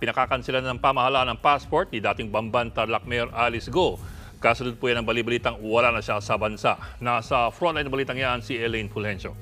Pinakakansilan ng pamahalaan ng passport ni dating Bamban Tarlac Mayor Alice Go. Kasunod po yan ang balibalitang wala na siya sa bansa. Nasa frontline ng balitang yan si Elaine Fulgencio.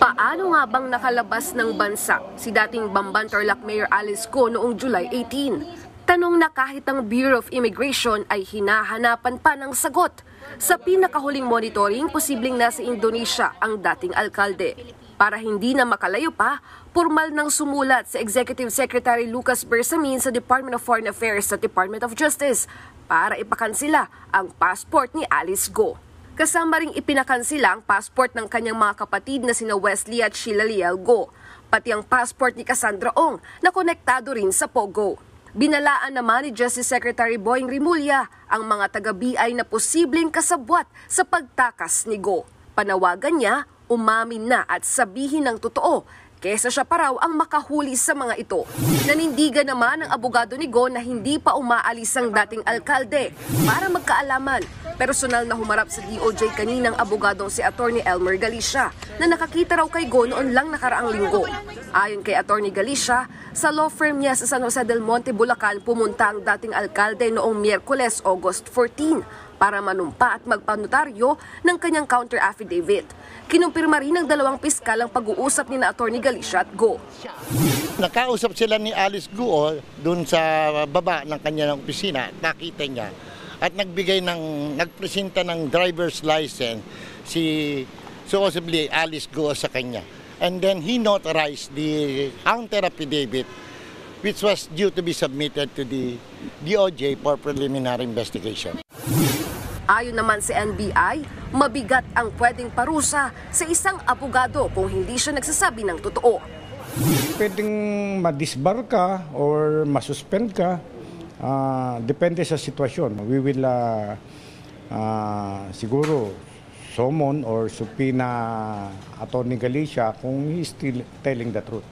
Paano nga bang nakalabas ng bansa si dating Bamban Tarlac Mayor Alice Go noong July 18? Tanong na kahit ang Bureau of Immigration ay hinahanapan pa ng sagot. Sa pinakahuling monitoring, posibleng nasa Indonesia ang dating alkalde. Para hindi na makalayo pa, formal nang sumulat sa Executive Secretary Lucas Bersamin sa Department of Foreign Affairs at Department of Justice para ipakansila ang passport ni Alice Go. Kasama ring ipinakansila ang passport ng kanyang mga kapatid na sina Wesley at Sheila Liel Go, pati ang passport ni Cassandra Ong na konektado rin sa Pogo. Binalaan naman ni Justice Secretary Boying Rimulya ang mga taga-BI na posibleng kasabwat sa pagtakas ni Go. Panawagan niya, umamin na at sabihin ng totoo kesa siya pa raw ang makahuli sa mga ito. Nanindigan naman ang abogado ni Go na hindi pa umaalis ang dating alkalde para magkaalaman. Personal na humarap sa DOJ kaninang abogadong si Attorney Elmer Galicia na nakakita raw kay Go noon lang nakaraang linggo. Ayon kay Attorney Galicia, sa law firm niya sa San Jose del Monte, Bulacan pumunta ang dating alkalde noong Miyerkules, August 14 para manumpa at magpanotaryo ng kanyang counter affidavit. Kinumpirma rin ng dalawang piskal ang pag-uusap ni na Attorney Galicia at Go. Nakausap sila ni Alice Go doon sa baba ng kanyang opisina, nakita niya. At nagpresenta ng driver's license supposedly Alice Go sa kanya. And then he notarized the counter affidavit which was due to be submitted to the DOJ for preliminary investigation. Ayon naman sa NBI, mabigat ang pwedeng parusa sa isang abogado kung hindi siya nagsasabi ng totoo. Pwedeng madisbar ka or masuspend ka. Depende sa sitwasyon. We will siguro summon or subpoena Attorney Galicia kung he is still telling the truth.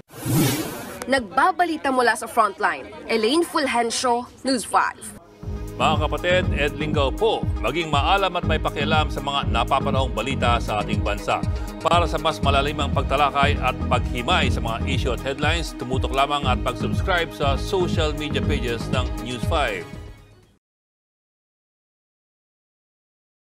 Nagbabalita mula sa Frontline, Elaine Fulgencio, News 5. Mga kapatid, Ed Lingaw po, maging maalam at may pakialam sa mga napapanahong balita sa ating bansa. Para sa mas malalimang pagtalakay at paghimay sa mga issue at headlines, tumutok lamang at pag-subscribe sa social media pages ng News 5.